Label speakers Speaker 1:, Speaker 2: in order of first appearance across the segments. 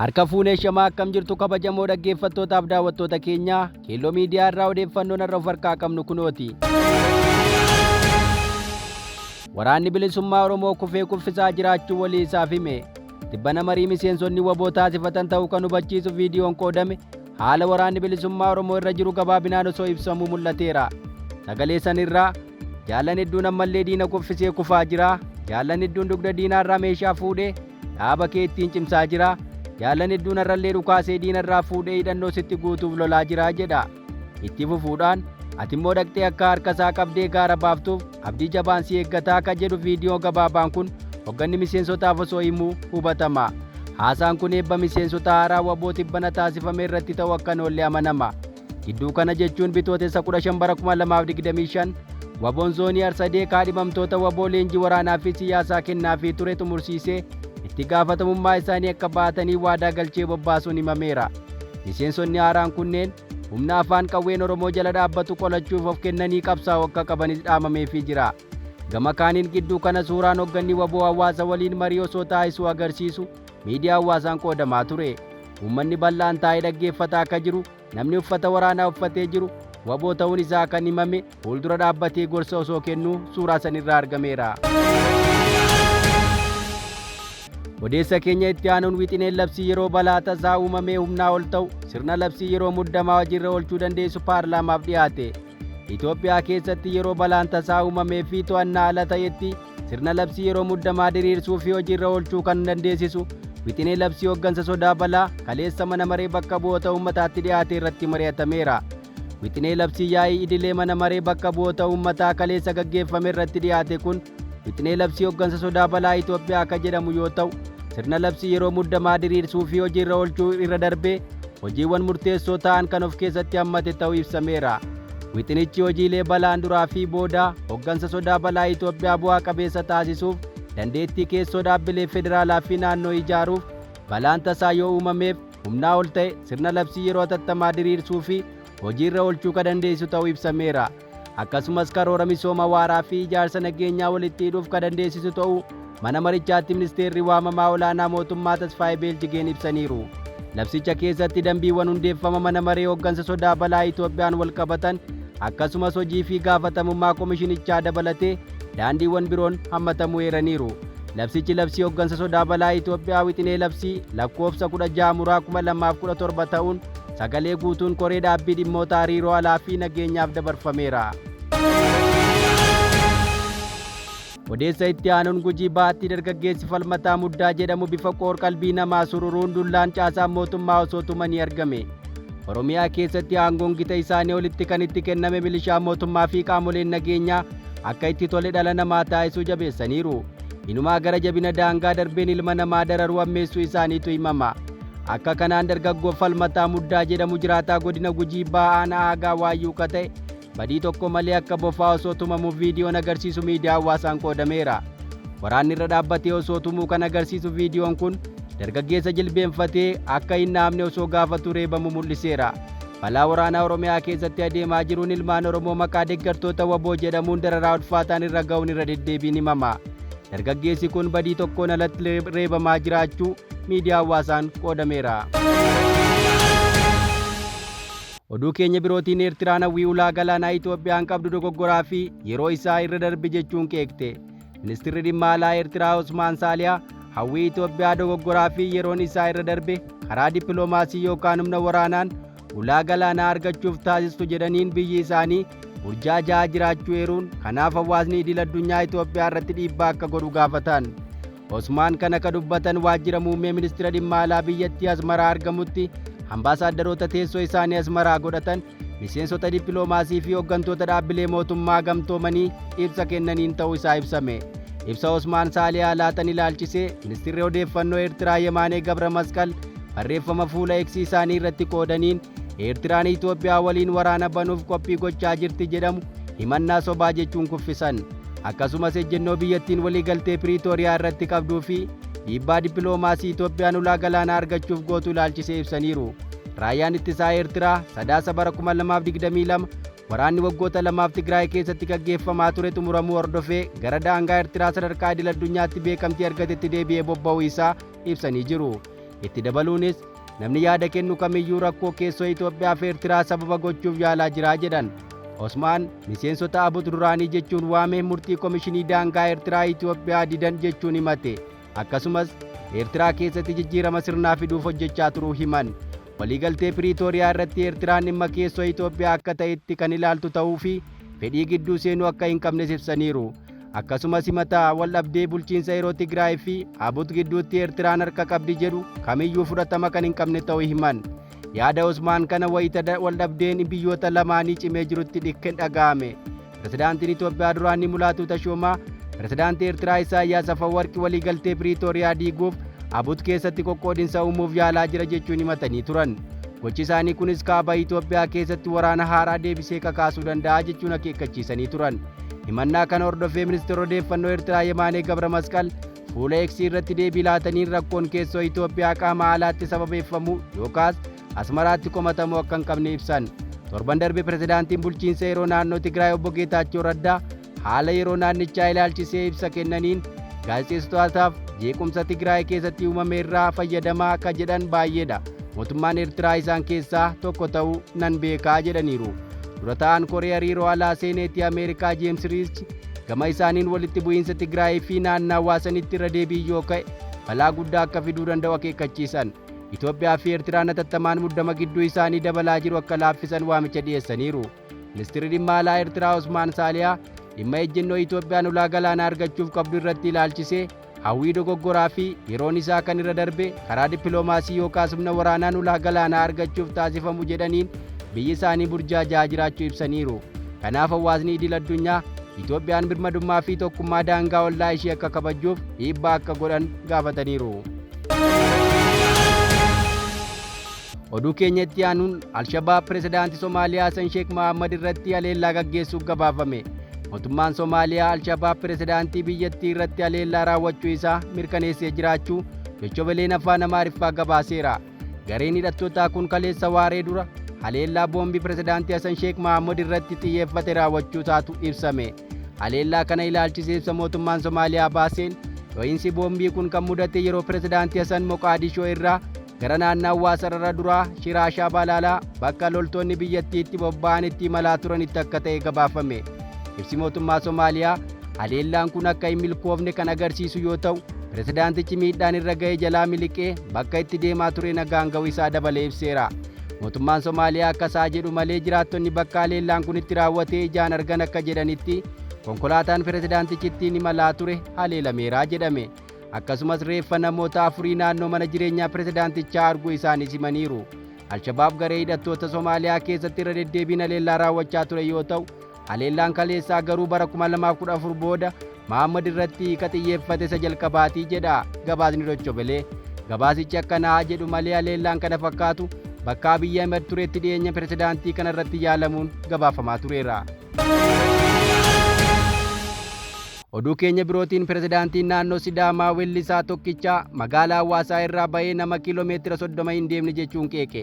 Speaker 1: Harka fuunee shamaa akkam jirtu kabajamoo dhaggeeffattootaaf daawwattoota keenya Kello miidiyaa irraa odeeffannoon irra of harkaa qabnu kunooti. Waraanni bilisummaa Oromoo kufee kuffisaa jiraachuu walii isaaf hime. Tibbana marii miseensonni WBO taasifatan ta'uu kan hubachiisu viidiyoon qoodame haala waraanni bilisummaa Oromoo irra jiru gabaabinaan osoo ibsamuu mul'ateera. Sagalee sanirraa jaallan hedduun ammallee diina kuffisee kufaa jira. Jaallan hedduun dugda diinaa irraa meeshaa fuudhee dhaaba kee ittiin cimsaa jira. Jaallan hedduun irrallee dhukaasee diina irraa fuudhee hidhannoo sitti guutuuf lolaa jira jedha. Itti fufuudhaan ati immoo dhaqxee akka harka isaa qabdee gaara baaftuuf abdii jabaan si eeggataa akka jedhu viidiyoo gabaabaan kun hogganni miseensotaaf osoo himuu hubatama. Haasaan kun eebba miseensota haaraa WBO tibbana taasifame irratti ta'u akka oollee amanama. Gidduu kana jechuun bitootessa 15 bara 2025 WBOn zoonii Arsadee kaadhimamtoota WBO leenjii waraanaa fi siyaasaa kennaafii ture xumursiisee itti gaafatamummaa isaanii akka baatanii waadaa galchee bobbaasuun himameera. Miseensonni haaraan kunneen humna afaan qawween Oromoo jala dhaabbatu qolachuuf of kennanii qabsaa'u akka qabanis dhaamameefii jira. Gama kaaniin gidduu kana suuraan hogganni WBO hawaasa waliin marii osoo taasisuu agarsiisu miidiyaa hawaasaan qoodamaa ture. Uummanni bal'aan taa'ee dhaggeeffataa akka jiru, namni uffata waraanaa uffatee jiru WBO ta'uun isaa kan himame fuuldura dhaabbatee gorsa osoo kennuu suuraa sanirraa argameera. Odeessa keenya itti aanuun wixineen labsii yeroo balaa tasaa uumamee humnaa ol ta'u sirna labsii yeroo muddamaa hojiirra oolchuu dandeessu paarlaamaaf dhiyaate. Itoophiyaa keessatti yeroo balaan tasaa uumamee fi to'annaa ala ta'etti sirna labsii yeroo muddamaa diriirsuu fi hojiirra oolchuu kan dandeessisu wixinee labsii hoggansa sodaa balaa kaleessa mana maree bakka bu'oota uummataatti dhiyaate irratti mari'atameera. Wixinee labsii yaa'ii idilee mana maree bakka bu'oota uummataa kaleessa gaggeeffame irratti dhiyaate kun wixinee labsii hoggansa sodaa balaa Itoophiyaa akka jedhamu yoo ta'u, sirna labsii yeroo muddamaa diriirsuu fi hojiirra oolchuu irra darbee hojiiwwan murteessoo ta'an kan of keessatti hammate ta'uu ibsameera. Wixinichi hojiilee balaan duraa fi boodaa hoggansa sodaa balaa Itoophiyaa bu'aa qabeessa taasisuuf dandeettii keessoo dhaabbilee federaalaa fi naannoo ijaaruuf balaan tasaa yoo uumameef humnaa ol ta'e sirna labsii yeroo hatattamaa diriirsuu fi hojiirra oolchuu kan dandeessu ta'uu ibsameera. Akkasumas karoora misooma waaraa fi ijaarsa nageenyaa walitti hidhuuf kan dandeessisu ta'uu mana marichaatti ministeerri waamamaa olaanaa mootummaa Tasfaayee Beeljigeen ibsaniiru. Labsicha keessatti dambiiwwan hundeeffama mana maree hoggansa sodaa balaa Itoophiyaan wal qabatan akkasumas hojii fi gaafatamummaa komishinichaa dabalatee daandiiwwan biroon hammatamuu eeraniiru. Labsichi labsii hoggansa sodaa balaa Itoophiyaa wixinee labsii lakkoofsa 16/2017 ta'uun sagalee guutuun koree dhaabbii dhimmoota hariiroo alaa fi nageenyaaf dabarfameera. Odeessa itti aanuun Gujii Baatti dargaggeessi falmataa muddaa jedhamu bifa qoor qalbii namaa sururuun dullaan caasaan mootummaa osoo tumanii argame. Oromiyaa keessatti aangoon gita isaanii olitti kan itti kenname milishaa mootummaa fi qaamoleen nageenyaa akka itti tole dhala namaa taasisuu jabeessaniiru. Inumaa gara jabina daangaa darbeen ilma namaa dararuu ammeessuu isaaniitu himama. Akka kanaan dargaggoo falmataa muddaa jedhamu jiraataa godina Gujii Baa'aan aagaa waayyuu ka ta'e badii tokko malee akka bofaa osoo tumamuuf viidiyoon agarsiisu miidiyaa hawaasaan qoodameera. Waraanni irra dhaabbatee osoo tumuu kan agarsiisu viidiyoon kun dargaggeessa jilbeenfatee akka hin dhaamne osoo gaafatu reebamu mul'iseera. Balaa waraanaa Oromiyaa keessatti adeemaa jiruun ilmaan Oromoo maqaa deeggartoota WBO jedhamuun dararaa ulfaataan irra ga'uun irra deddeebiin himama. Dargaggeessi kun badii tokkoon alatti reebamaa jiraachuu miidiyaa hawaasaan qoodameera. Oduu keenya birootiin Eertiraan hawwii ulaa galaanaa Itoophiyaan qabdu dogoggoraa fi yeroo isaa irra darbe jechuun qeeqte. Ministeerri dhimma alaa Eertiraa Usmaan Saaliyaa hawwii Itoophiyaa dogoggoraa fi yeroon isaa irra darbe karaa dippiloomaasii yookaan humna waraanaan ulaa galaanaa argachuuf taasistu jedhaniin biyyi isaanii burjaajaa jiraachuu eeruun kanaaf hawaasni idil addunyaa Itoophiyaa irratti dhiibbaa akka godhu gaafatan. Usmaan kana ka dubbatan waajjira muummee ministeera dhimma alaa biyyattii Asmaraa argamutti ambaasaaddaroota teessoo isaanii Asmaraa godhatan miseensota dippiloomaasii fi hooggantoota dhaabbilee mootummaa gamtoomanii ibsa kennaniin ta'uu isaa ibsame. Ibsa Usmaan Saaliyaa laatan ilaalchisee ministeerri odeeffannoo Eertiraa Yemaanee Gebremichael barreeffama fuula X isaanii irratti qoodaniin Eertiraan Itoophiyaa waliin waraana banuuf qophii gochaa jirti jedhamu himannaa sobaa jechuun kuffisan. Akkasumas ejjennoo biyyattiin waliigaltee Piriitooriyaa irratti qabduu fi dhiibbaa dippiloomaasii Itoophiyaan ulaa galaanaa argachuuf gootu ilaalchisee ibsaniiru. Raayyaan ittisaa Eertiraa sadaasa bara 2022 waraanni waggoota lamaaf Tigray keessatti gaggeeffamaa ture xumuramuu hordofee gara daangaa Eertiraa sadarkaa idil addunyaatti beekamtii argatetti deebi'ee bobba'uu isaa ibsanii jiru. Itti dabaluunis namni yaada kennu kamiyyuu rakkoo keessoo Itoophiyaa fi Eertiraa sababa gochuuf yaalaa jira jedhan. Osmaan miseensota abut duraanii jechuun waamee murtii komishinii daangaa Eertiraa Itoophiyaa didan jechuun himate. Akkasumas Eertiraa keessatti jijjiirama sirnaa fiduuf hojjechaa turuu himan. Waliigaltee Piriitooriyaa irratti Eertiraan dhimma keessoo Itoophiyaa akka ta'etti kan ilaaltu ta'uu fi fedhii gidduu seenuu akka hin qabnes ibsaniiru. Akkasumas himata waldhabdee bulchiinsa yeroo Tigraay fi abut gidduutti Eertiraan harka qabdi jedhu kamiyyuu fudhatama kan hin qabne ta'uu himan. Yaada Osmaan kana wayita waldhabdeen biyyoota lamaanii cimee jirutti dhaga'ame. Pirezidaantiin Itoophiyaa duraanii Mulaatu Tashoomaa pirezidaantii Eertiraa Isaayyaas Afeworqi waliigaltee Piriitooriyaa diiguuf abut keessatti qoqqoodinsa uumuuf yaalaa jira jechuun himatanii turan. Gochi isaanii kunis kaaba Itoophiyaa keessatti waraana haaraa deebisee kakaasuu danda'a jechuun akeekkachiisanii turan. Himannaa kana hordofee ministeera odeeffannoo Eertiraa Yemaanee Gebremichael fuula X irratti deebii laataniin rakkoon keessoo Itoophiyaa qaama alaatti sababeeffamu yookaas Asmaraatti komatamuu akka hin qabne ibsan. Torban darbe pirezidaantiin bulchiinsa yeroo naannoo Tigraay obbo Geetaachoo Raddaa haala yeroo naannichaa ilaalchisee ibsa kennaniin gaazexeessitootaaf jeequmsa Tigraay keessatti uumame irraa fayyadamaa akka jedhan baay'eedha. Mootummaan Eertiraa isaan keessaa tokko ta'uu nan beekaa jedhaniiru. Dura ta'an koree hariiroo alaa seeneetii Ameerikaa Jeems Riich gama isaaniin walitti bu'iinsa Tigraay fi naannawaa sanitti irra deebii yoo ka'e balaa guddaa akka fiduu danda'u akeekkachiisan. Itoophiyaa fi Eertiraan hatattamaan muddama gidduu isaanii dabalaa jiru akka laaffisan waamicha dhiyeessaniiru. Ministeerri dhimma alaa Eertiraa Osmaan Saaliyaa dhimma ejjennoo Itoophiyaan ulaa galaanaa argachuuf qabdu irratti ilaalchisee hawwii dogoggoraa fi yeroon isaa kan irra darbe karaa dippiloomaasii yookaas humna waraanaan ulaa galaanaa argachuuf taasifamu jedhaniin biyyi isaanii burjaajaa jiraachuu ibsaniiru. Kanaaf hawaasni idil addunyaa Itoophiyaan birmadummaa fi tokkummaa daangaa ollaa ishee akka kabajuuf dhiibbaa akka godhan gaafataniiru. Oduu keenyatti aanuun Alshabaab pirezidaantii Somaaliyaa Hassan Sheekh Mohammed irratti haleellaa gaggeessuuf gabaafame. Mootummaan Somaaliyaa Alshabaab pirezidaantii biyyattii irratti haleellaa raawwachuu isaa mirkaneessee jiraachuu Debretsion afaan Amaariffaa gabaaseera. Gareen hidhattootaa kun kaleessa waaree dura haleellaa boombii pirezidaantii Hassan Sheekh Mohammed irratti xiyyeeffate raawwachuu isaatu ibsame. Haleellaa kana ilaalchisee ibsa mootummaan Somaaliyaa baaseen dho'iinsi boombii kun kan mudate yeroo pirezidaantii Hassan Moqaadishoo irraa gara naannawaa sarara duraa Shiraashaa Balaalaa bakka loltoonni biyyattii itti bobba'an itti imalaa turanitti akka ta'e gabaafame. Ibsi mootummaa Somaaliyaa haleellaan kun akka hin milkoofne kan agarsiisu yoo ta'u, pirezidaantichi miidhaan irra ga'ee jalaa miliqee bakka itti deemaa ture nagaan ga'uu isaa dabalee ibseera. Mootummaan Somaaliyaa akkasaa jedhu malee jiraattonni bakka haleellaan kun itti raawwatee ijaan argan akka jedhanitti konkolaataan pirezidaantichi ittiin imalaa ture haleelameera jedhame. Akkasumas reeffa namoota afurii naannoo mana jireenyaa pirezidaantichaa arguu isaanii himaniiru. Alshabaab garee hidhattoota Somaaliyaa keessatti irra deddeebiin haleellaa raawwachaa ture yoo ta'u, haleellaan kaleessaa garuu bara 2014 booda Mohammed irratti xiyyeeffate isa jalqabaatii jedha gabaasni Debretsion. Gabaasichi akkanaa jedhu malee haleellaan kana fakkaatu bakka Abey Ahmed turetti dhiyeenya pirezidaantii kana irratti yaalamuun gabaafamaa tureera. Oduu keenya birootiin pirezidaantiin naannoo Sidaamaa weellisaa tokkichaa magaalaa Hawaasaa irraa ba'ee nama kiiloomeetira 30 hin deemne jechuun qeeqe.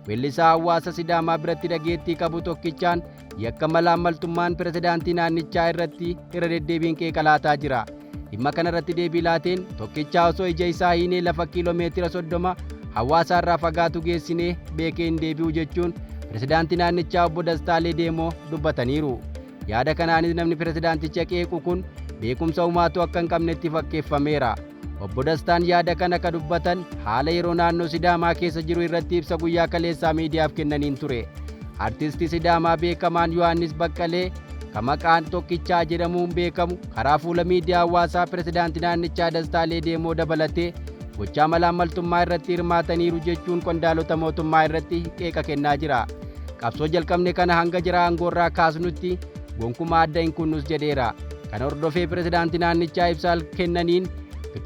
Speaker 1: Weellisaa Hawaasa Sidaamaa biratti dhageettii qabu tokkichaan yakka malaammaltummaan pirezidaantii naannichaa irratti irra deddeebiin qeeqa laataa jira. Dhimma kana irratti deebii laateen tokkichaa osoo ija isaa hiinee lafa kiiloomeetira 30 Hawaasaa irraa fagaatu geessinee beekee hin deebi'u jechuun pirezidaantii naannichaa obbo Dastaalee Deemoo dubbataniiru. Yaada kanaanis namni pirezidaanticha qeequ kun beekumsa uumaatu akka hin qabnetti fakkeeffameera. Obbo Dastaan yaada kana ka dubbatan haala yeroo naannoo Sidaamaa keessa jiru irratti ibsa guyyaa kaleessaa miidiyaaf kennaniin ture. Artistii Sidaamaa beekamaan Yohaannis Baqqalee kan maqaan tokkichaa jedhamuun beekamu karaa fuula miidiyaa hawaasaa pirezidaantii naannichaa Dastaalee Deemoo dabalatee gochaa malaammaltummaa irratti hirmaataniiru jechuun qondaalota mootummaa irratti qeeqa kennaa jira. Qabsoo jalqabne kana hanga jira aangoorraa kaasnutti gonkumaa adda hin kunnus jedheera. Kana hordofee pirezidaantii naannichaa ibsa kennaniin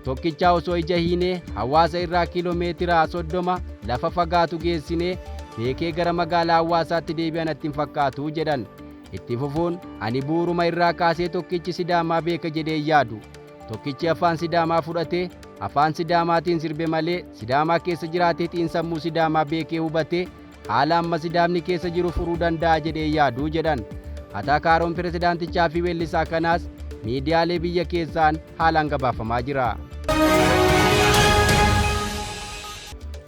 Speaker 1: tokkichaa osoo ija hiinee Hawaasa irraa kiiloomeetira 30 lafa fagaatu geessinee beekee gara magaalaa Hawaasaatti deebi'an ittiin fakkaatu jedhan. Itti fufuun ani buuruma irraa kaasee tokkichi Sidaamaa beeka jedhee yaadu. Tokkichi afaan Sidaamaa fudhatee afaan Sidaamaatiin sirbe malee Sidaamaa keessa jiraatee xiinsammuu Sidaamaa beekee hubatee haala amma Sidaamni keessa jiru furuu danda'a jedhee yaadu jedhan. Ataakaaroon pirezidaantichaa fi weellisaa kanaas miidiyaalee biyya keessaan haalaan gabaafamaa jira.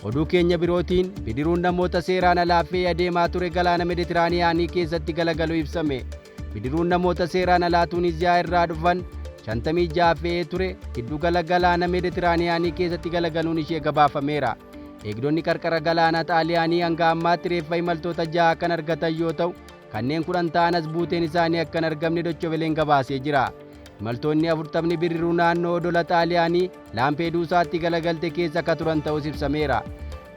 Speaker 1: Oduu keenya birootiin bidiruun namoota seeraan alaa fe'ee adeemaa ture galaana Meditiraaniyaanii keessatti galagalu ibsame. Bidiruun namoota seeraan alaa Tuuniziyaa irraa dhufan 56 fe'ee ture giddugala galaana Meditiraaniyaanii keessatti galagaluun ishee gabaafameera. Eegdonni qarqara galaana Xaaliyaanii hanga ammaatti reeffa imaltoota 6 kan argatan yoo ta'u, kanneen 10 ta'anis buuteen isaanii akka hin argamne WBOn gabaasee jira. Imaltoonni 40 bidiruu naannoo odola Xaaliyaanii Laampeeduusaatti galagalte keessa akka turan ta'us ibsameera.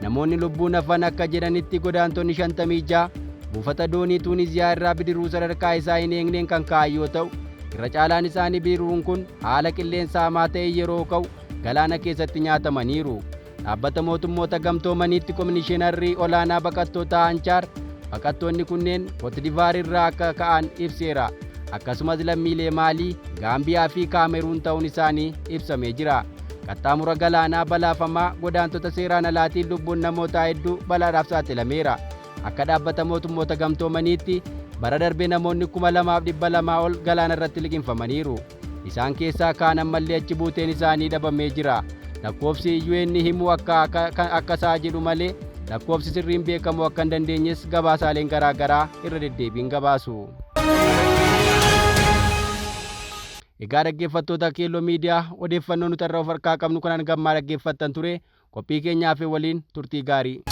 Speaker 1: Namoonni lubbuun hafan akka jedhanitti godaantonni 56 buufata doonii Tuuniziyaa irraa bidiruu sadarkaa isaa hin eegneen kan ka'an yoo ta'u, irra caalaan isaanii bidiruun kun haala qilleensa hamaa ta'e yeroo ka'u galaana keessatti nyaatamaniiru. Dhaabbata mootummoota gamtoomaniitti Komishinarri olaanaa baqattoota Anchaar baqattoonni kunneen Kootidivaar irraa akka ka'an ibseera. Akkasumas lammiilee Maalii, Gaambiyaa fi Kaameruun ta'uun isaanii ibsamee jira. Qaxxaamura galaanaa balaafamaa godaantota seeraan alaatiin lubbuun namoota hedduu balaadhaaf saaxilameera. Akka dhaabbata mootummoota gamtoomaniitti bara darbe namoonni 2,200 ol galaana irratti liqinfamaniiru. Isaan keessaa kaan ammallee achi buuteen isaanii dhabamee jira. Lakkoofsi UN himuu akka isaa jedhu malee lakkoofsi sirriin beekamuu akka hin dandeenyes gabaasaaleen garaagaraa irra deddeebiin gabaasu. Egaa dhaggeeffattoota Kello miidiyaa odeeffannoo nuti irraa of harkaa qabnu kanaan gammaa dhaggeeffattan ture. Qophii keenyaaf waliin turtii gaarii.